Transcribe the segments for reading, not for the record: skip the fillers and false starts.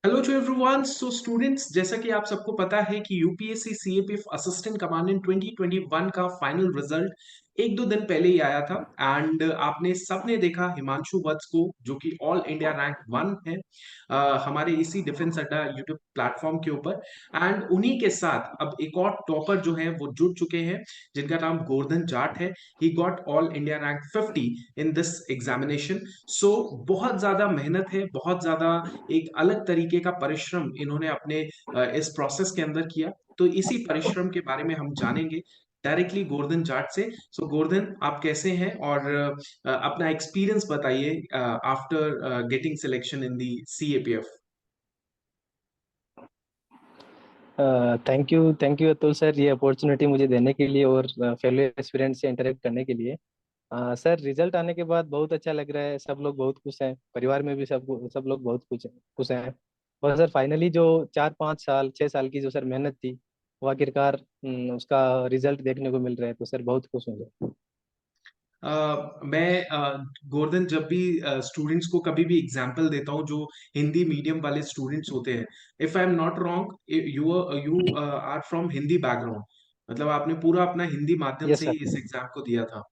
Hello to everyone. So students, जैसा कि आप सबको पता है कि यूपीएससी सीएपीएफ असिस्टेंट कमांडेंट 2021 का फाइनल रिजल्ट एक दो दिन पहले ही आया था। एंड आपने सबने देखा हिमांशु वत्स को, जो कि ऑल इंडिया रैंक 1 है हमारे इसी डिफेंस अड्डा यूट्यूब प्लेटफॉर्म के ऊपर। एंड उन्हीं के साथ अब एक और टॉपर जो है वो जुड़ चुके हैं, जिनका नाम गोवर्धन जाट है। He got all India rank 50 in this examination. So बहुत ज्यादा मेहनत है, बहुत ज्यादा एक अलग तरीके का परिश्रम इन्होंने अपने इस प्रोसेस के अंदर किया। तो इसी परिश्रम के बारे में हम जानेंगे डायरेक्टली गोवर्धन जाट से। सो गोवर्धन, आप कैसे हैं और अपना एक्सपीरियंस बताइए after getting selection in the CAPF. Thank you Atul sir, ये अपॉर्चुनिटी मुझे देने के लिए और फेलो एस्पिरेंट से इंटरेक्ट करने के लिए। सर, रिजल्ट आने के बाद बहुत अच्छा लग रहा है। सब लोग बहुत खुश हैं, परिवार में भी सब लोग बहुत खुश हैं। और सर फाइनली जो 4 5 साल 6 साल की जो सर मेहनत थी, वो आखिरकार उसका रिजल्ट देखने को मिल रहा है, तो सर बहुत खुश हूँ सर। मैं गोवर्धन, जब भी स्टूडेंट्स को कभी भी एग्जाम्पल देता हूँ जो हिंदी मीडियम वाले स्टूडेंट्स होते हैं, if I am not wrong, you are from Hindi background, मतलब आपने पूरा अपना हिंदी माध्यम यस से ही सर। इस एग्जाम को दिया था।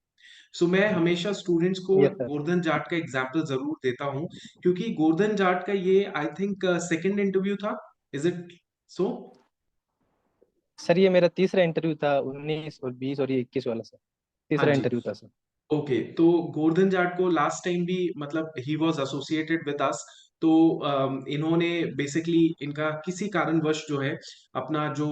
सो मैं हमेशा स्टूडेंट्स को यस सर। गोवर्धन जाट का एग्जाम्पल जरूर देता हूँ, क्योंकि गोवर्धन जाट का ये आई थिंक सेकेंड इंटरव्यू था। Is it so? सर ये मेरा तीसरा इंटरव्यू था, 19 और 20 और ये 21 वाला सर। हाँ तीसरा जी। इंटरव्यू था सर। ओके, तो गोवर्धन जाट को लास्ट टाइम भी मतलब he was associated with us. तो इन्होंने बेसिकली इनका किसी कारणवश जो है अपना जो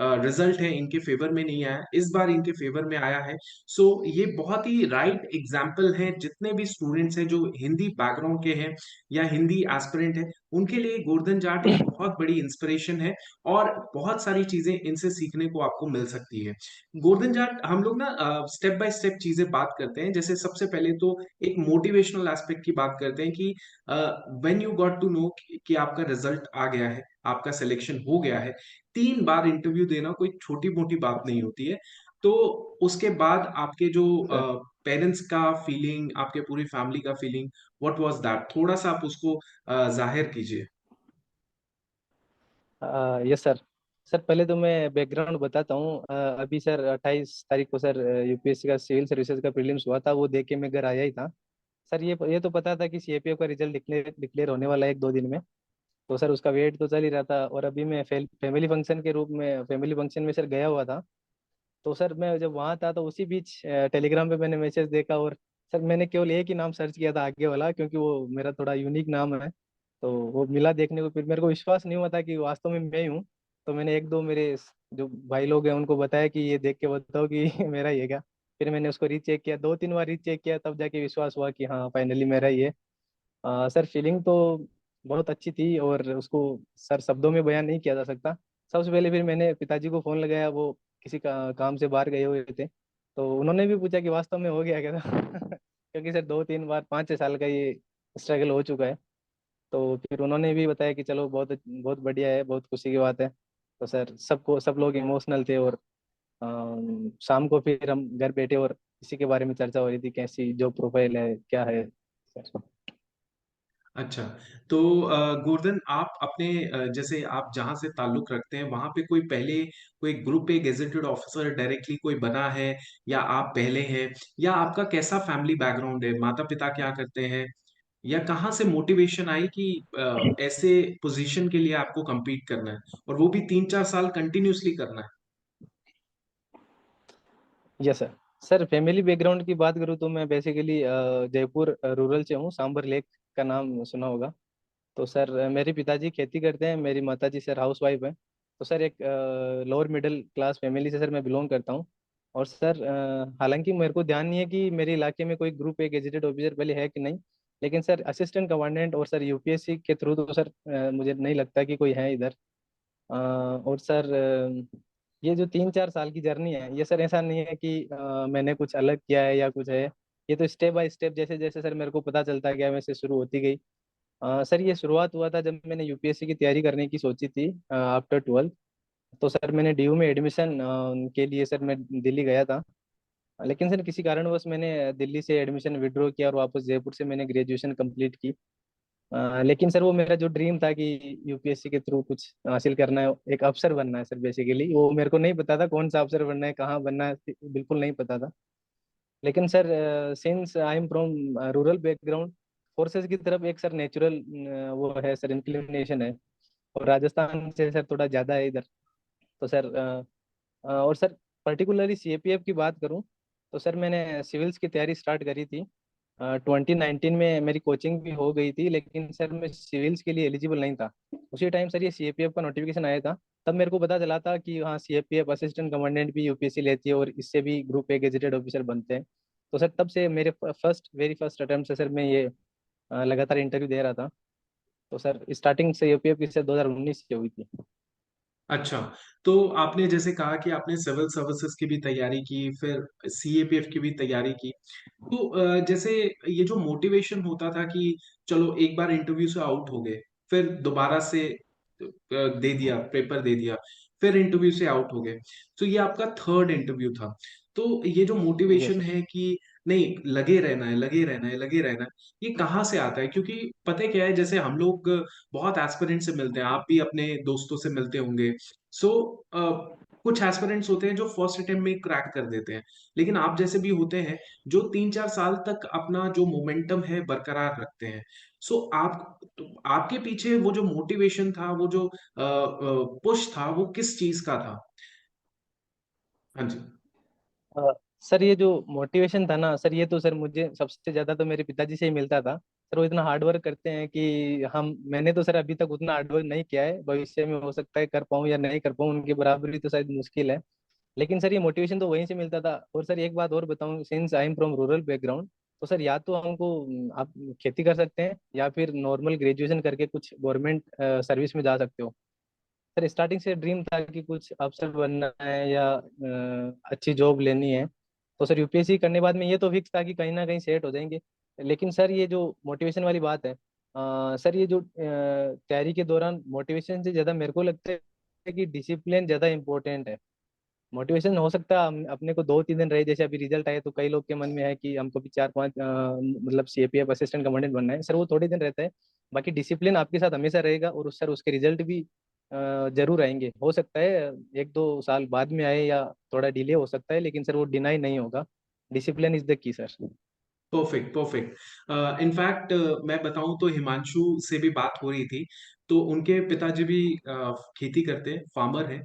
रिजल्ट है इनके फेवर में नहीं आया, इस बार इनके फेवर में आया है। सो ये बहुत ही राइट एग्जाम्पल है जितने भी स्टूडेंट्स हैं जो हिंदी बैकग्राउंड के हैं या हिंदी एस्पिरेंट है, उनके लिए गोवर्धन जाट एक बहुत बड़ी इंस्पिरेशन है। और बहुत सारी चीजें इनसे सीखने को आपको मिल सकती है। गोल्डन जाट, हम लोग ना स्टेप बाय स्टेप चीजें बात करते हैं। जैसे सबसे पहले तो एक मोटिवेशनल एस्पेक्ट की बात करते हैं कि when you got to know कि आपका रिजल्ट आ गया है, आपका सिलेक्शन हो गया है। 3 बार इंटरव्यू देना कोई छोटी मोटी बात नहीं होती है। तो उसके बाद आपके जो सर, पेरेंट्स का फीलिंग, आपके पूरी फैमिली का फीलिंग, व्हाट वाज दैट, थोड़ा सा आप उसको जाहिर कीजिए। Yes sir. सर पहले तो मैं बैकग्राउंड बताता हूँ। अभी सर 28 तारीख को सर यूपीएससी का सिविल सर्विसेज का प्रीलिम्स हुआ था, वो दे के मैं घर आया ही था। सर ये तो पता था कि सीएपीएफ का रिजल्ट डिक्लेयर डिक्लेयर होने वाला है 1 2 दिन में। तो सर उसका वेट तो चल ही रहा था, और अभी मैं फैमिली फंक्शन के रूप में फैमिली फंक्शन में सर गया हुआ था। तो सर मैं जब वहाँ था तो उसी बीच टेलीग्राम पे मैंने मैसेज देखा, और सर मैंने केवल एक ही नाम सर्च किया था आगे वाला, क्योंकि वो मेरा थोड़ा यूनिक नाम है। तो वो मिला देखने को, फिर मेरे को विश्वास नहीं हुआ था कि वास्तव में मैं ही हूँ। तो मैंने एक दो मेरे जो भाई लोग हैं उनको बताया कि ये देख के बताओ कि मेरा ही है क्या। फिर मैंने उसको रीचेक किया, 2 3 बार रीचेक किया, तब जाके विश्वास हुआ कि हाँ फाइनली मेरा ही है। सर फीलिंग तो बहुत अच्छी थी, और उसको सर शब्दों में बयान नहीं किया जा सकता। सबसे पहले फिर मैंने पिताजी को फोन लगाया, वो किसी का काम से बाहर गए हुए थे। तो उन्होंने भी पूछा कि वास्तव में हो गया क्या था क्योंकि सर 2 3 बार 5 6 साल का ये स्ट्रगल हो चुका है। तो फिर उन्होंने भी बताया कि चलो बहुत बहुत बढ़िया है, बहुत खुशी की बात है। तो सर सब लोग इमोशनल थे, और शाम को फिर हम घर बैठे और इसी के बारे में चर्चा हो रही थी, कैसी जॉब प्रोफाइल है, क्या है सर। अच्छा, तो गोवर्धन, आप अपने जैसे आप जहां से ताल्लुक रखते हैं वहां पे कोई पहले कोई group A gazetted officer directly कोई बना है, या आप पहले हैं, या आपका कैसा फैमिली बैकग्राउंड है, माता पिता क्या करते हैं, या कहाँ से मोटिवेशन आई कि ऐसे पोजीशन के लिए आपको compete करना है और वो भी 3 4 साल कंटिन्यूसली करना है? Yes sir. Sir family background की बात करूँ तो मैं बेसिकली जयपुर रूरल से हूँ। सांबर लेक का नाम सुना होगा। तो सर मेरे पिताजी खेती करते हैं, मेरी माताजी सर हाउस वाइफ है। तो सर एक लोअर मिडिल क्लास फैमिली से सर मैं बिलोंग करता हूँ। और सर हालांकि मेरे को ध्यान नहीं है कि मेरे इलाके में कोई ग्रुप ए गेजेटेड ऑफिसर पहले है कि नहीं। लेकिन सर असिस्टेंट कमांडेंट और सर यूपीएससी के थ्रू तो सर मुझे नहीं लगता कि कोई है इधर। और सर ये जो 3 4 साल की जर्नी है, ये सर ऐसा नहीं है कि मैंने कुछ अलग किया है या कुछ है। ये तो स्टेप बाय स्टेप जैसे जैसे सर मेरे को पता चलता गया वैसे शुरू होती गई। सर ये शुरुआत हुआ था जब मैंने यूपीएससी की तैयारी करने की सोची थी आफ्टर 12। तो सर मैंने डीयू में एडमिशन के लिए सर मैं दिल्ली गया था। लेकिन सर किसी कारणवश मैंने दिल्ली से एडमिशन विड्रॉ किया और वापस जयपुर से मैंने ग्रेजुएशन कंप्लीट की। लेकिन सर वो मेरा जो ड्रीम था कि यूपीएससी के थ्रू कुछ हासिल करना है, एक अफसर बनना है सर, बेसिकली वो मेरे को नहीं पता था कौन सा अफसर बनना है, कहाँ बनना है, बिल्कुल नहीं पता था। लेकिन sir since I am from rural background, forces की तरफ एक सर नेचुरल वो है सर, इंक्लिनेशन है। और राजस्थान से सर थोड़ा ज़्यादा है इधर। तो सर और सर पर्टिकुलरली सीएपीएफ की बात करूं तो सर मैंने सिविल्स की तैयारी स्टार्ट करी थी 2019 में, मेरी कोचिंग भी हो गई थी, लेकिन सर मैं सिविल्स के लिए एलिजिबल नहीं था। उसी टाइम सर ये सीएपीएफ का नोटिफिकेशन आया था, तब मेरे को पता चला था कि हाँ सीएपीएफ असिस्टेंट कमांडेंट भी यूपीएससी लेती है और इससे भी ग्रुप ए गेजेटेड ऑफिसर बनते हैं। तो सर तब से मेरे फर्स्ट वेरी फर्स्ट अटेम्प्ट से सर मैं ये लगातार इंटरव्यू दे रहा था। तो सर स्टार्टिंग से यूपीएफ की सर 2019 से हुई थी। अच्छा, तो आपने जैसे कहा कि आपने सिविल सर्विसेज की भी तैयारी की, फिर सीएपीएफ की भी तैयारी की। तो जैसे ये जो मोटिवेशन होता था कि चलो एक बार इंटरव्यू से आउट हो गए, फिर दोबारा से दे दिया, पेपर दे दिया, फिर इंटरव्यू से आउट हो गए, तो ये आपका थर्ड इंटरव्यू था। तो ये जो यस मोटिवेशन सर। है कि नहीं, लगे रहना है, लगे रहना है, लगे रहना है, ये कहाँ से आता है? क्योंकि पता है क्या है, जैसे हम लोग बहुत एस्पिरेंट से मिलते हैं, आप भी अपने दोस्तों से मिलते होंगे। सो कुछ एस्पिरेंट्स होते हैं जो फर्स्ट अटेम्प्ट में क्रैक कर देते हैं, लेकिन आप जैसे भी होते हैं जो 3-4 साल तक अपना जो मोमेंटम है बरकरार रखते हैं। सो आप, तो आपके पीछे वो जो मोटिवेशन था, वो जो पुश था, वो किस चीज का था? हाँ जी। अ, सर ये जो मोटिवेशन था ना सर, ये तो सर मुझे सबसे ज्यादा तो मेरे पिताजी से ही मिलता था। सर वो इतना हार्ड वर्क करते हैं कि हम मैंने तो सर अभी तक उतना हार्ड वर्क नहीं किया है, भविष्य में हो सकता है कर पाऊँ या नहीं कर पाऊँ, उनकी बराबरी तो शायद मुश्किल है। लेकिन सर ये मोटिवेशन तो वहीं से मिलता था। और सर एक बात और बताऊं, since I am from rural background, तो सर या तो हमको आप खेती कर सकते हैं या फिर नॉर्मल ग्रेजुएशन करके कुछ गवर्नमेंट सर्विस में जा सकते हो। सर स्टार्टिंग से ड्रीम था कि कुछ अफसर बनना है या अच्छी जॉब लेनी है। तो सर यूपीएससी करने बाद में ये तो फिक्स था कि कहीं ना कहीं सेट हो जाएंगे। लेकिन सर ये जो मोटिवेशन वाली बात है, सर ये जो तैयारी के दौरान मोटिवेशन से ज़्यादा मेरे को लगता है कि डिसिप्लिन ज़्यादा इंपॉर्टेंट है। मोटिवेशन हो सकता है अपने को 2-3 दिन रहे, जैसे अभी रिजल्ट आए तो कई लोग के मन में है कि हमको भी 4-5 मतलब सीएपीएफ असिस्टेंट कमांडेंट बनना है, सर वो थोड़े दिन रहता है। बाकी डिसिप्लिन आपके साथ हमेशा रहेगा, और उस सर उसके रिजल्ट भी जरूर आएंगे। हो सकता है 1-2 साल बाद में आए या थोड़ा डिले हो सकता है, लेकिन सर वो डिनाई नहीं होगा। Discipline is the key sir. Perfect, perfect. In fact मैं बताऊं तो हिमांशु से भी बात हो रही थी, तो उनके पिताजी भी खेती करते हैं, फार्मर हैं।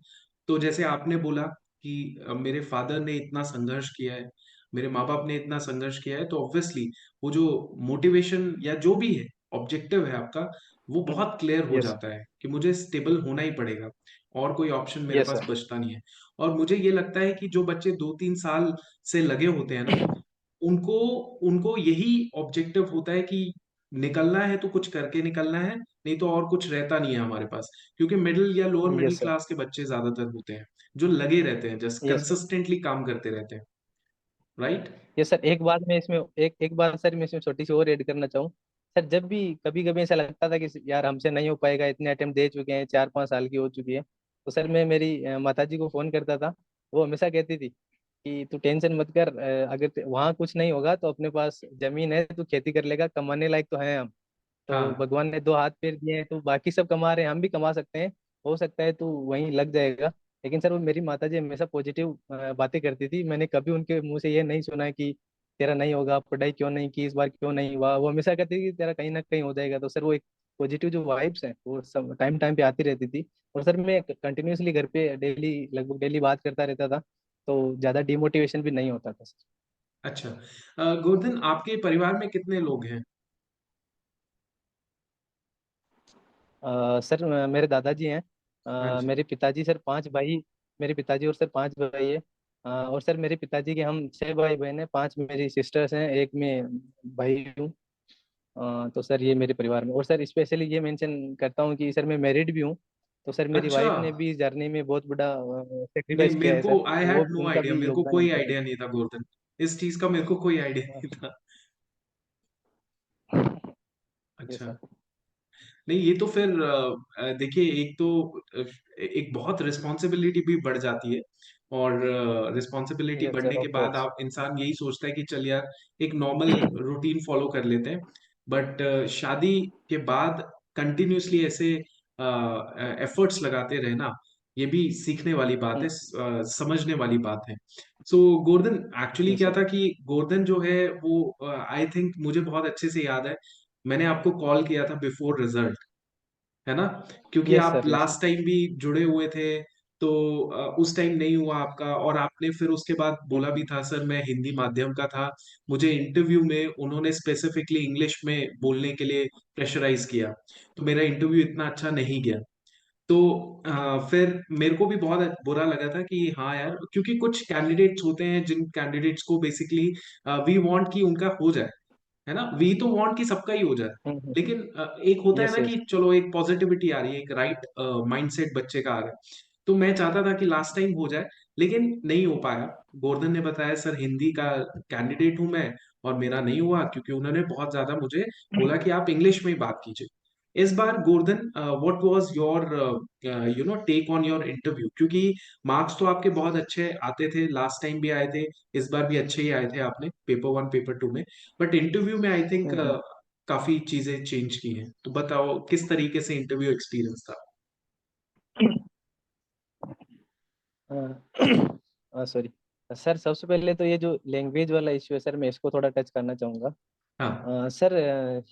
तो जैसे आपने बोला कि मेरे फादर ने इतना संघर्ष किया है, मेरे माँ बाप ने इतना संघर्ष किया है, तो ऑब्वियसली वो जो मोटिवेशन या जो भी है, ऑब्जेक्टिव है आपका, वो बहुत क्लियर हो यस। जाता है कि मुझे स्टेबल होना ही पड़ेगा, और कोई ऑप्शन मेरे यस पास सर। बचता नहीं है। और मुझे ये लगता है कि जो बच्चे 2-3 साल से लगे होते हैं ना, उनको उनको यही ऑब्जेक्टिव होता है कि निकलना है तो कुछ करके निकलना है, नहीं तो और कुछ रहता नहीं है हमारे पास। क्योंकि मिडिल या lower middle yes sir. Class के बच्चे ज्यादातर होते हैं जो लगे रहते हैं, जस्ट यस सर। कंसिस्टेंटली काम करते रहते हैं, राइट? ये सर एक बात मैं इसमें एक बात सर मैं इसमें छोटी सी और ऐड करना चाहूँ। सर जब भी कभी कभी ऐसा लगता था कि यार हमसे नहीं हो पाएगा, इतने अटेम्प्ट दे चुके हैं, 4-5 साल की हो चुकी है, तो सर मैं मेरी माता जी को फोन करता था। वो हमेशा कहती थी कि तू टेंशन मत कर, अगर वहाँ कुछ नहीं होगा तो अपने पास जमीन है, तू खेती कर लेगा, कमाने लायक तो है हम। तो हाँ। भगवान ने 2 हाथ पैर दिए हैं, तो बाकी सब कमा रहे हैं, हम भी कमा सकते हैं, हो सकता है तू वहीं लग जाएगा। लेकिन सर वो मेरी माता जी हमेशा पॉजिटिव बातें करती थी, मैंने कभी उनके मुंह से ये नहीं सुना कि तेरा नहीं होगा, पढ़ाई क्यों नहीं की इस बार, क्यों नहीं हुआ। वो हमेशा कहती थी कि तेरा कहीं ना कहीं हो जाएगा। तो सर वो एक पॉजिटिव जो वाइब्स हैं वो सब टाइम टाइम पे आती रहती थी। और सर मैं कंटिन्यूअसली घर पे डेली लगभग डेली बात करता रहता था, तो ज़्यादा डिमोटिवेशन भी नहीं होता था सर। अच्छा, गोवर्धन, आपके परिवार में कितने लोग हैं? सर मेरे दादाजी हैं। हाँ जी। मेरे पिताजी सर 5 भाई, मेरे पिताजी और सर 5 भाई है। और सर मेरे पिताजी के हम 6 भाई बहन हैं, 5 मेरी सिस्टर्स हैं, एक मैं भाई हूँ। तो सर ये मेरे परिवार में, और सर स्पेशली ये मेंशन करता हूँ कि सर मैं मैरिड भी हूँ। तो सर मेरी अच्छा। वाइफ ने भी इस जर्नी में बहुत बड़ा नहीं, सेक्रीफाइस किया मेरे है को सर, आई तो वो हैड नो उनका आइडिया, भी मेरे को योगदान कोई इम्पोर्टेंट आइडिया नहीं था गोवर्धन, इस चीज का मेरे को कोई आइडिया है। नहीं था। ये अच्छा। सर। नहीं, ये तो फिर देखिए, एक तो एक बहुत रिस्पॉन्सिबिलिटी भी बढ़ जाती है, और रिस्पॉन्सिबिलिटी यस सर बढ़ने के ऑफ बाद कोर्स। आप इंसान यही सोचता है कि चल यार, एक नॉर्मल रूटीन फॉलो कर लेते हैं। बट शादी के बाद कंटिन्यूअसली ऐसे एफर्ट्स लगाते रहना, ये भी सीखने वाली बात है, समझने वाली बात है। सो गोर्धन एक्चुअली यस क्या सर। था कि गोर्धन जो है वो, आई थिंक मुझे बहुत अच्छे से याद है, मैंने आपको कॉल किया था बिफोर रिजल्ट, है ना? क्योंकि यस आप सर। यस। लास्ट टाइम भी जुड़े हुए थे, तो उस टाइम नहीं हुआ आपका, और आपने फिर उसके बाद बोला भी था सर मैं हिंदी माध्यम का था, मुझे इंटरव्यू में उन्होंने स्पेसिफिकली इंग्लिश में बोलने के लिए प्रेशराइज किया, तो मेरा इंटरव्यू इतना अच्छा नहीं गया। तो फिर मेरे को भी बहुत बुरा लगा था कि हाँ यार, क्योंकि कुछ कैंडिडेट्स होते हैं जिन कैंडिडेट्स को बेसिकली वी वांट कि उनका हो जाए, है ना, वी तो वांट कि सबका ही हो जाए, लेकिन एक होता है यस ना यस। कि चलो एक पॉजिटिविटी आ रही है, एक राइट माइंडसेट बच्चे का आ रहा है। तो मैं चाहता था कि लास्ट टाइम हो जाए, लेकिन नहीं हो पाया। गोर्धन ने बताया सर हिंदी का कैंडिडेट हूं मैं, और मेरा नहीं हुआ क्योंकि उन्होंने बहुत ज्यादा मुझे बोला कि आप इंग्लिश में ही बात कीजिए। इस बार Gordhan, what was your take on your interview, क्योंकि मार्क्स तो आपके बहुत अच्छे आते थे, लास्ट टाइम भी आए थे, इस बार भी अच्छे ही आए थे आपने पेपर वन पेपर टू में, बट इंटरव्यू में आई थिंक काफी चीजें चेंज की हैं। तो बताओ किस तरीके से इंटरव्यू एक्सपीरियंस था? सॉरी सर, सबसे पहले तो ये जो लैंग्वेज वाला इश्यू है सर, मैं इसको थोड़ा टच करना चाहूंगा। हाँ, सर,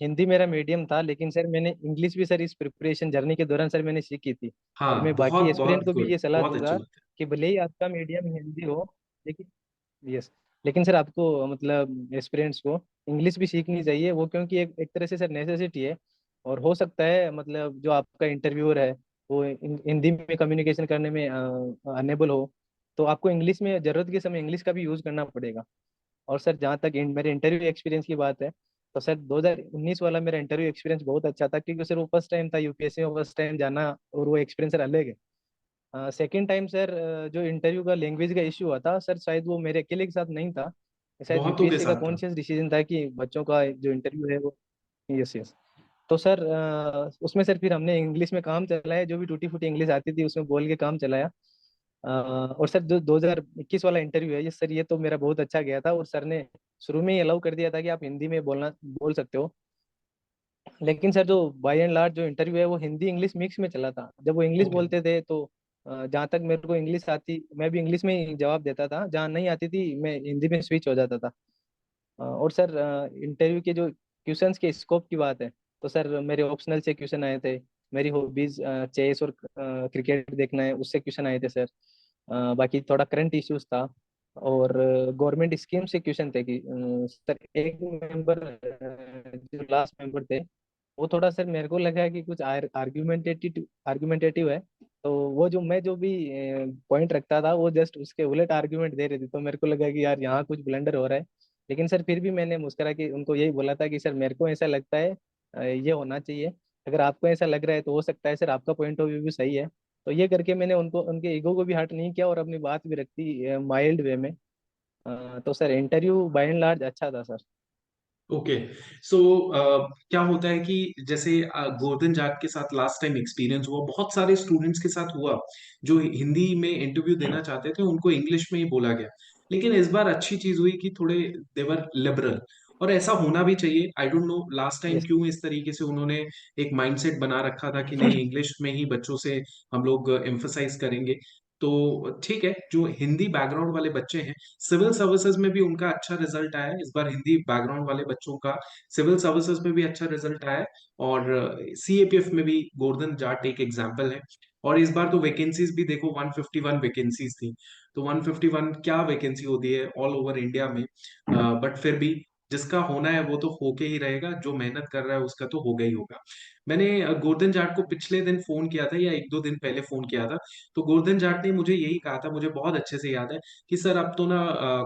हिंदी मेरा मीडियम था, लेकिन सर मैंने इंग्लिश भी सर इस प्रिपरेशन जर्नी के दौरान सर मैंने सीखी थी। और हाँ, मैं बाकी बहुत एस्पिरेंट बहुत को भी गुड, ये सलाह बहुत अच्छी दूंगा बात कि भले ही आपका मीडियम हिंदी हो, लेकिन यस, लेकिन सर आपको मतलब एस्पिरेंट्स को इंग्लिश भी सीखनी चाहिए, वो क्योंकि एक तरह से सर नेसेसिटी है। और हो सकता है मतलब जो आपका इंटरव्यूअर है वो हिंदी में कम्युनिकेशन करने में अनेबल हो, तो आपको इंग्लिश में जरूरत के समय इंग्लिश का भी यूज करना पड़ेगा। और सर जहाँ तक मेरे इंटरव्यू एक्सपीरियंस की बात है, तो सर 2019 वाला मेरा इंटरव्यू एक्सपीरियंस बहुत अच्छा था, क्योंकि सर वो फर्स्ट टाइम था यूपीएससी में, फर्स्ट टाइम जाना, और वो एक्सपीरियंस सर अलग है। सेकेंड टाइम सर जो इंटरव्यू का लैंग्वेज का इशू हुआ था सर, शायद वो मेरे अकेले के साथ नहीं था, शायद बहुतों के यूपीएससी का साथ था। कॉन्शियस डिसीजन था कि बच्चों का जो इंटरव्यू है वो। Yes yes. तो सर उसमें सर फिर हमने इंग्लिश में काम चलाया, जो भी टूटी फूटी इंग्लिश आती थी उसमें बोल के काम चलाया। और सर जो 2021 वाला इंटरव्यू है ये सर, ये तो मेरा बहुत अच्छा गया था, और सर ने शुरू में ही अलाउ कर दिया था कि आप हिंदी में बोल सकते हो। लेकिन सर जो बाय एंड लार्ज जो इंटरव्यू है वो हिंदी इंग्लिश मिक्स में चला था। जब वो इंग्लिश ओके, बोलते थे तो जहाँ तक मेरे को इंग्लिश आती मैं भी इंग्लिश में ही जवाब देता था, जहाँ नहीं आती थी मैं हिंदी में स्विच हो जाता था। और सर इंटरव्यू के जो क्वेश्चंस के स्कोप की बात है, तो सर मेरे ऑप्शनल से क्वेश्चन आए थे। मेरी हॉबीज चेस और क्रिकेट देखना है, उससे क्वेश्चन आए थे सर। बाकी थोड़ा करंट इश्यूज था, और गवर्नमेंट स्कीम से क्वेश्चन थे कि सर एक मेंबर जो लास्ट मेंबर थे वो थोड़ा सर मेरे को लगा कि कुछ आर्ग्यूमेंटेटिव आर्ग्यूमेंटेटिव है। तो वो जो मैं जो भी पॉइंट रखता था वो जस्ट उसके उलट आर्ग्यूमेंट दे रहे थे, तो मेरे को लगा कि यार यहाँ कुछ ब्लंडर हो रहा है। लेकिन सर फिर भी मैंने मुस्कुरा के उनको यही बोला था कि सर मेरे को ऐसा लगता है ये होना चाहिए, अगर आपको ऐसा लग रहा है तो हो सकता है सर आपका पॉइंट ऑफ व्यू भी सही है। तो ये करके मैंने उनको उनके ईगो को भी हर्ट नहीं किया और अपनी बात भी रखती माइल्ड वे में। तो sir interview by and large अच्छा था सर। ओके। सो क्या होता है कि जैसे गोर्धन जाट के साथ लास्ट टाइम एक्सपीरियंस हुआ, बहुत सारे स्टूडेंट्स के साथ हुआ जो हिंदी में इंटरव्यू देना चाहते थे, उनको इंग्लिश में ही बोला गया। लेकिन इस बार अच्छी चीज हुई कि थोड़े देवर लिबरल, और ऐसा होना भी चाहिए। I don't know last time yes. क्यों इस तरीके से उन्होंने एक माइंडसेट बना रखा था कि नहीं इंग्लिश में ही बच्चों से हम लोग एम्फसाइज करेंगे। तो ठीक है, जो हिंदी बैकग्राउंड वाले बच्चे हैं, सिविल सर्विसेज में भी उनका अच्छा रिजल्ट आया है इस बार, हिंदी बैकग्राउंड वाले बच्चों का सिविल सर्विसेज में भी अच्छा रिजल्ट आया है, और सीएपीएफ में भी गोर्धन जाट एक एग्जाम्पल है। और इस बार तो वैकेंसीज भी देखो, 151 वैकेंसीज थी। तो 151 क्या वैकेंसी होती है ऑल ओवर इंडिया में, बट फिर भी जिसका होना है वो तो होके ही रहेगा, जो मेहनत कर रहा है उसका तो होगा ही होगा। मैंने गोर्धन जाट को पिछले दिन फोन किया था, या एक दो दिन पहले फोन किया था, तो गोर्धन जाट ने मुझे यही कहा था, मुझे बहुत अच्छे से याद है, कि सर अब तो ना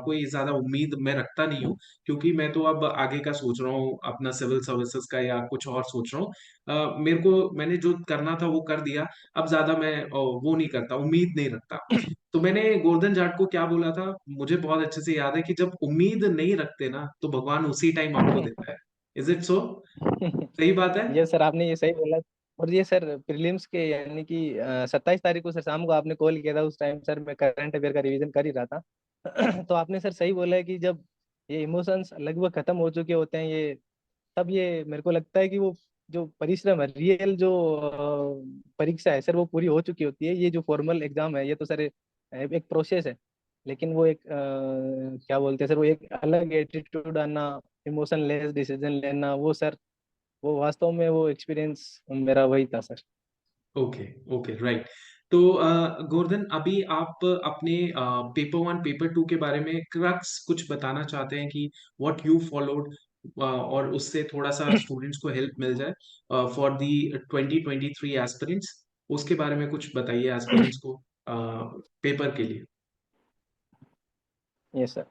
कोई ज्यादा उम्मीद मैं रखता नहीं हूँ, क्योंकि मैं तो अब आगे का सोच रहा हूँ, अपना सिविल सर्विसेज का या कुछ और सोच रहा हूँ। मेरे को मैंने जो करना था वो कर दिया, अब ज्यादा मैं वो नहीं करता, उम्मीद नहीं रखता। तो मैंने गोर्धन जाट को क्या बोला था, मुझे बहुत अच्छे से याद है, कि जब उम्मीद नहीं रखते ना तो भगवान उसी टाइम आपको देता है। Is it so? सही बात है। ये सर आपने ये सही बोला। और ये सर प्रीलिम्स के यानी कि 27 तारीख को सर शाम को आपने कॉल किया था, उस टाइम सर मैं करंट अफेयर का रिवीजन कर ही रहा था। तो आपने सर सही बोला है कि जब ये इमोशंस लगभग खत्म हो चुके होते हैं, ये तब ये मेरे को लगता है कि वो जो परिश्रम है, रियल जो परीक्षा है सर, वो पूरी हो चुकी होती है। ये जो फॉर्मल एग्जाम है ये तो सर एक प्रोसेस है, लेकिन वो एक क्या बोलते हैं सर, वो एक अलग एटीट्यूड आना, इमोशन लेस डिसीजन लेना, वो सर, वो वास्तव में वो एक्सपीरियंस मेरा वही था सर। Okay, okay, right. तो गोवर्धन, अभी आप अपने पेपर वन पेपर टू के बारे में क्रक्स कुछ बताना चाहते हैं कि व्हाट यू फॉलोड, और उससे थोड़ा सा स्टूडेंट्स को हेल्प मिल जाए फॉर दी 2023 एस्पिरेंट्स, उसके बारे में कुछ बताइए एस्पिरेंट्स को पेपर के लिए। ये सर,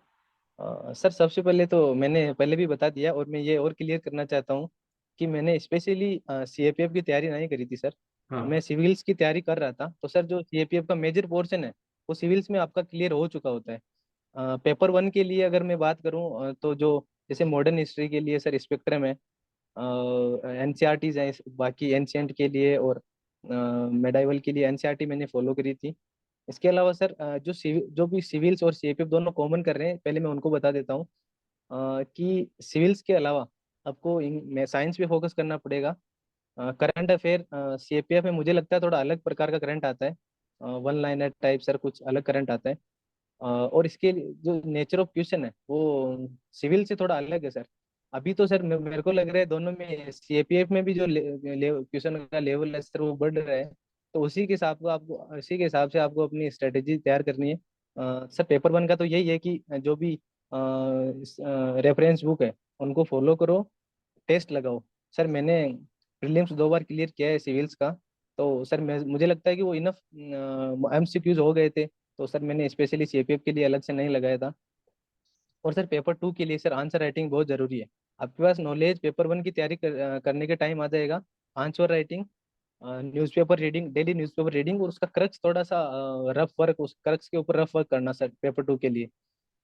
सर सबसे पहले तो मैंने पहले भी बता दिया, और मैं ये और क्लियर करना चाहता हूँ कि मैंने स्पेशली सीएपीएफ की तैयारी नहीं करी थी सर। मैं हाँ। सिविल्स की तैयारी कर रहा था। तो सर जो सीएपीएफ का मेजर पोर्शन है वो सिविल्स में आपका क्लियर हो चुका होता है। पेपर वन के लिए अगर मैं बात करूँ तो जो जैसे मॉडर्न हिस्ट्री के लिए सर स्पेक्ट्रम है, एनसीईआरटीज हैं बाकी एंशियंट के लिए, और मेडाइवल के लिए एनसीईआरटी मैंने फॉलो करी थी। इसके अलावा सर जो भी सिविल्स और सीएपीएफ दोनों कॉमन कर रहे हैं, पहले मैं उनको बता देता हूँ कि सिविल्स के अलावा आपको मैं साइंस पे फोकस करना पड़ेगा। करंट अफेयर सीएपीएफ में मुझे लगता है थोड़ा अलग प्रकार का करंट आता है, वन लाइनर टाइप सर, कुछ अलग करंट आता है। और इसके जो नेचर ऑफ क्वेश्चन है वो सिविल से थोड़ा अलग है सर। अभी तो सर मेरे को लग रहा है दोनों में, सीएपीएफ में भी जो क्वेश्चन का लेवल है सर वो बढ़ रहा है। तो उसी के हिसाब से आपको अपनी स्ट्रेटेजी तैयार करनी है। सर पेपर वन का तो यही है कि जो भी रेफरेंस बुक है उनको फॉलो करो, टेस्ट लगाओ। सर मैंने प्रीलिम्स 2 बार क्लियर किया है सिविल्स का। तो सर मुझे लगता है कि वो इनफ एमसीक्यूज हो गए थे। तो सर मैंने स्पेशली सीपीएफ के लिए अलग से नहीं लगाया था। और सर पेपर टू के लिए सर आंसर राइटिंग बहुत जरूरी है। आपके पास नॉलेज पेपर वन की तैयारी करने के टाइम आ जाएगा। Answer writing, newspaper reading, daily newspaper reading, और उसका क्रक्स थोड़ा सा रफ वर्क, उस क्रक्स के ऊपर रफ वर्क करना सर पेपर टू के लिए।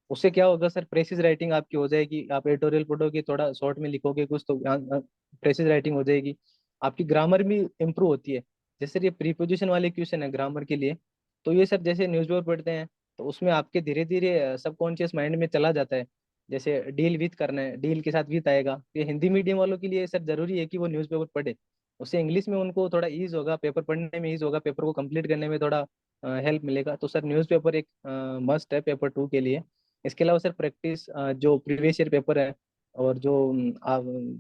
उससे क्या होगा सर, प्रेसिज राइटिंग आपकी हो जाएगी। आप एडिटोरियल पढ़ोगे, थोड़ा शॉर्ट में लिखोगे कुछ, तो प्रेसिज राइटिंग हो जाएगी। आपकी ग्रामर भी इम्प्रूव होती है। जैसे ये प्रीपोजिशन वाले क्वेश्चन है ग्रामर के लिए, तो ये सर जैसे न्यूज़पेपर पढ़ते हैं तो उसमें आपके धीरे धीरे सबकॉन्शियस माइंड में चला जाता है। जैसे डील विथ करना है, डील के साथ विथ आएगा। ये हिंदी मीडियम वालों के लिए सर जरूरी है कि वो न्यूज़पेपर पढ़े। उससे इंग्लिश में उनको थोड़ा ईज होगा, पेपर पढ़ने में ईज होगा, पेपर को कंप्लीट करने में थोड़ा हेल्प मिलेगा। तो सर न्यूज़पेपर एक मस्ट है पेपर टू के लिए। इसके अलावा सर प्रैक्टिस, जो प्रीवियस ईयर पेपर है, और जो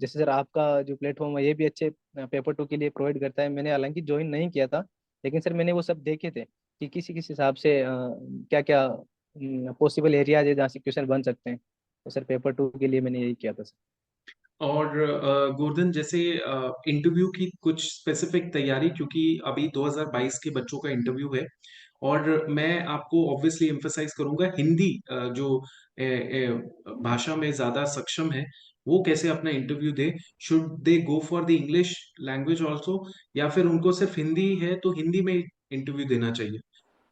जैसे सर आपका जो प्लेटफॉर्म है ये भी अच्छे पेपर टू के लिए प्रोवाइड करता है। मैंने हालांकि ज्वाइन नहीं किया था, लेकिन सर मैंने वो सब देखे थे कि किसी किस हिसाब से क्या क्या पॉसिबल एरियाज है जहाँ से क्वेश्चन बन सकते हैं। तो सर पेपर टू के लिए मैंने यही किया था सर। और गोवर्धन, जैसे इंटरव्यू की कुछ स्पेसिफिक तैयारी, क्योंकि अभी 2022 के बच्चों का इंटरव्यू है, और मैं आपको ऑब्वियसली एम्फेसाइज करूंगा हिंदी जो भाषा में ज्यादा सक्षम है वो कैसे अपना interview they. Should they go for the English language also, या फिर उनको सिर्फ हिंदी है तो हिंदी में इंटरव्यू देना चाहिए?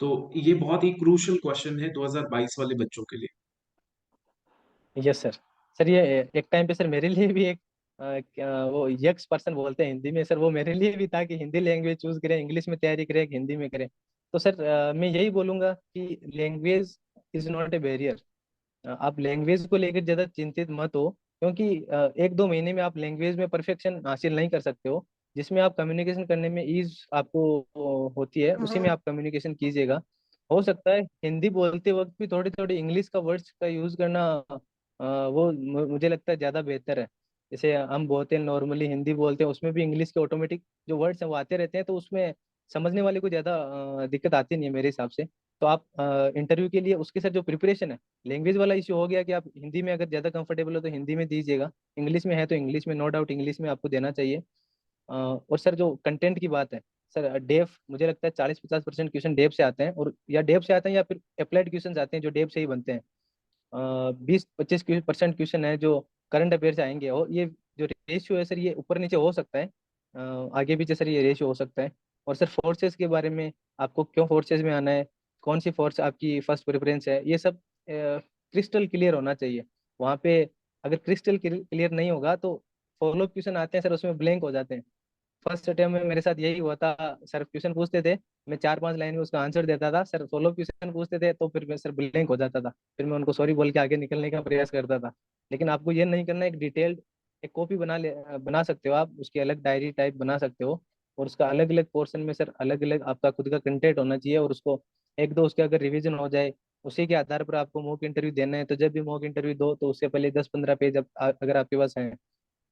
तो ये बहुत ही क्रूशियल क्वेश्चन है 2022 वाले बच्चों के लिए। Yes sir. सर ये एक टाइम पे सर मेरे लिए भी एक वो यक्स पर्सन बोलते हैं हिंदी में सर, वो मेरे लिए भी था कि हिंदी लैंग्वेज चूज करें, इंग्लिश में तैयारी करें कि हिंदी में करें। तो सर मैं यही बोलूंगा कि language is not a barrier. आप लैंग्वेज को लेकर ज्यादा चिंतित मत हो, क्योंकि 1-2 महीने में आप लैंग्वेज में परफेक्शन हासिल नहीं कर सकते हो। जिसमें आप कम्युनिकेशन करने में ईज आपको होती है उसी में आप कम्युनिकेशन कीजिएगा। हो सकता है हिंदी बोलते वक्त भी थोड़ी थोड़ी इंग्लिश का वर्ड्स का यूज करना, वो मुझे लगता है ज्यादा बेहतर है। जैसे हम बोलते हैं नॉर्मली हिंदी बोलते हैं, उसमें भी इंग्लिश के ऑटोमेटिक जो वर्ड्स हैं वो आते रहते हैं, तो उसमें समझने वाले को ज्यादा दिक्कत आती नहीं है मेरे हिसाब से। तो आप इंटरव्यू के लिए उसके साथ जो प्रिपरेशन है, लैंग्वेज वाला इशू हो गया कि आप हिंदी में अगर ज़्यादा कंफर्टेबल हो तो हिंदी में दीजिएगा, इंग्लिश में है तो इंग्लिश में, नो डाउट इंग्लिश में आपको देना चाहिए। और सर जो कंटेंट की बात है सर, डेफ मुझे लगता है 40-50% क्वेश्चन डेफ से आते हैं, और या डेफ से आते हैं या फिर अप्लाइड क्वेश्चन आते हैं जो डेफ से ही बनते हैं। 20-25% क्वेश्चन है जो करंट अफेयर से आएंगे। और ये जो रेशियो है सर ये ऊपर नीचे हो सकता है, आगे पीछे सर ये रेशियो हो सकता है। और सर फोर्सेस के बारे में, आपको क्यों फोर्सेस में आना है, कौन सी फोर्स आपकी फर्स्ट प्रेफरेंस है, ये सब क्रिस्टल क्लियर होना चाहिए वहाँ पे। अगर क्रिस्टल क्लियर नहीं होगा तो फॉलो क्वेश्चन आते हैं सर उसमें ब्लैंक हो जाते हैं। फर्स्ट अटेम्प्ट में मेरे साथ यही हुआ था। सर क्वेश्चन पूछते थे, मैं 4-5 लाइन में उसका आंसर देता था, सर फॉलो क्वेश्चन पूछते थे तो फिर मैं सर ब्लैंक हो जाता था। फिर मैं उनको सॉरी बोल के आगे निकलने का प्रयास करता था। लेकिन आपको ये नहीं करना, एक डिटेल्ड एक कॉपी बना सकते हो आप, उसकी अलग डायरी टाइप बना सकते हो। और उसका अलग अलग पोर्शन में सर अलग अलग आपका खुद का कंटेंट होना चाहिए, और उसको एक दो उसके अगर रिवीजन हो जाए, उसी के आधार पर आपको मॉक इंटरव्यू देना है। तो जब भी मॉक इंटरव्यू दो तो उससे पहले 10-15 पेज अगर आपके पास हैं,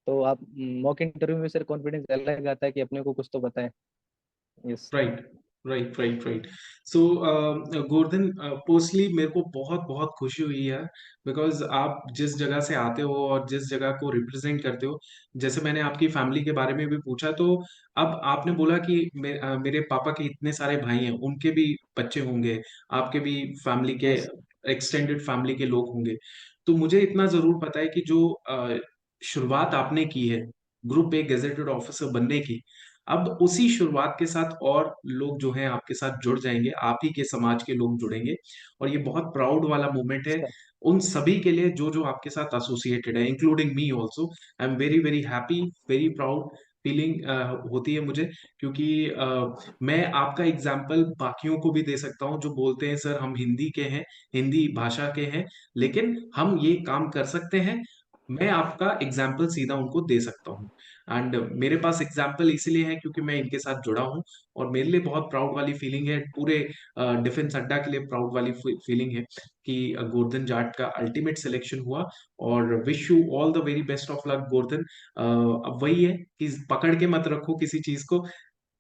तो आप मॉक इंटरव्यू में सर कॉन्फिडेंस अलग आता है कि अपने को कुछ तो पता है। Yes. Right, right, right, right. So Govardhan, personally मेरे को बहुत बहुत खुशी हुई है, बिकॉज आप जिस जगह से आते हो और जिस जगह को रिप्रेजेंट करते हो, जैसे मैंने आपकी फैमिली के बारे में भी पूछा, तो अब आपने बोला कि मेरे पापा के इतने सारे भाई हैं, उनके भी बच्चे होंगे, आपके भी फैमिली के यस। एक्सटेंडेड फैमिली के लोग होंगे। तो मुझे इतना जरूर पता है कि जो शुरुआत आपने की है ग्रुप ए गेजेटेड ऑफिसर बनने की, अब उसी शुरुआत के साथ और लोग जो हैं आपके साथ जुड़ जाएंगे, आप ही के समाज के लोग जुड़ेंगे, और ये बहुत प्राउड वाला मोमेंट है सर। उन सभी के लिए जो जो आपके साथ एसोसिएटेड है, including me also. I am very very happy, very proud feeling होती है मुझे, क्योंकि मैं आपका एग्जाम्पल बाकियों को भी दे सकता हूँ जो बोलते हैं सर हम हिंदी के हैं, हिंदी भाषा के हैं, लेकिन हम ये काम कर सकते हैं। मैं आपका एग्जाम्पल सीधा उनको दे सकता हूँ। एंड मेरे पास एग्जाम्पल इसीलिए है क्योंकि मैं इनके साथ जुड़ा हूँ, और मेरे लिए बहुत प्राउड वाली फीलिंग है, पूरे डिफेंस अड्डा के लिए प्राउड वाली फीलिंग है कि गोर्धन जाट का अल्टीमेट सिलेक्शन हुआ। और wish you all the very best of luck Gordhan. अब वही है कि पकड़ के मत रखो किसी चीज को,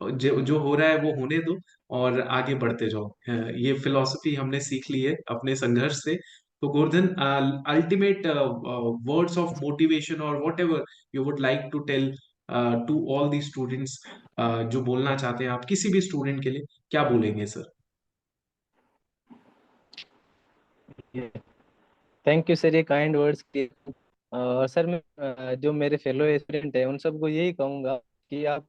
जो जो हो रहा है वो होने दो, और आगे बढ़ते जाओ। ये फिलॉसफी हमने सीख ली है अपने संघर्ष से। तो Gordhan, ultimate words of motivation और whatever you would like to tell to all the students, जो बोलना चाहते हैं आप किसी भी स्टूडेंट के लिए, क्या बोलेंगे सर? थैंक यू सर, ये काइंड वर्ड्स के। और सर मैं जो मेरे फेलो स्टूडेंट है उन सबको यही कहूँगा कि आप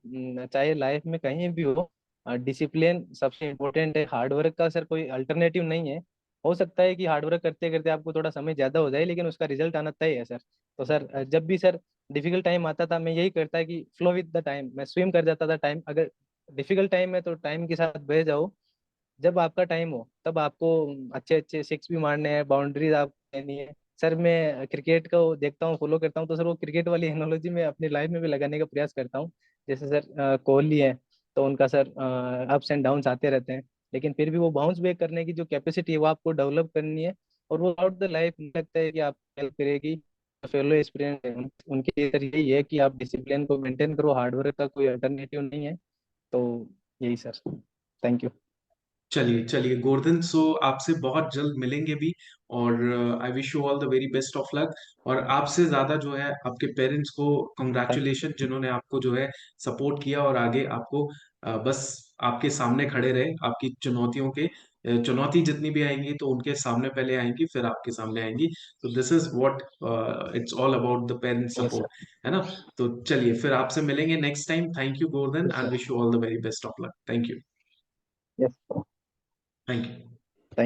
चाहे लाइफ में कहीं भी हो, डिसिप्लिन सबसे इम्पोर्टेंट है। हार्ड वर्क का सर कोई अल्टरनेटिव नहीं है। हो सकता है कि हार्ड वर्क करते करते आपको थोड़ा समय ज़्यादा हो जाए, लेकिन उसका रिजल्ट आना तय है सर। तो सर जब भी सर डिफिकल्ट टाइम आता था, मैं यही करता कि फ्लो विद द टाइम, मैं स्विम कर जाता था टाइम। अगर डिफिकल्ट टाइम है तो टाइम के साथ बह जाओ। जब आपका टाइम हो तब आपको अच्छे अच्छे सिक्स भी मारने हैं, बाउंड्रीज आप लेनी है। सर मैं क्रिकेट को देखता हूँ, फॉलो करता हूँ, तो सर वो क्रिकेट वाली एनोलॉजी में अपनी लाइफ में भी लगाने का प्रयास करता हूँ। जैसे सर कोहली है, तो उनका सर अप्स एंड डाउन्स आते रहते हैं, लेकिन फिर भी वो बाउंस बैक करने की जो कैपेसिटी है वो आपको डेवलप करनी है। और वो आउट द लाइफ मुझे लगता है कि आप हेल्प करेगी। फेलो एक्सपीरियंस है उनके सर यही है कि आप डिसिप्लिन को मेंटेन करो, हार्डवर्क का कोई अल्टरनेटिव नहीं है। तो यही सर। Thank you. चलिए चलिए गोवर्धन, सो आपसे बहुत जल्द मिलेंगे भी, और I wish you all the very best of luck. और आपसे ज्यादा जो है आपके पेरेंट्स को थैंक कंग्रेचुलेशन, जिन्होंने आपको जो है सपोर्ट किया और आगे आपको बस आपके सामने खड़े रहे आपकी चुनौतियों के। चुनौती जितनी भी आएंगी तो उनके सामने पहले आएंगी, फिर आपके सामने आएंगी। तो this is what it's all about the parents you. Yes support, sir. है ना? तो चलिए फिर आपसे मिलेंगे next time. Thank you Govardhan, yes and sir. Wish you all the very best of luck. Thank you. Yes. Thank you.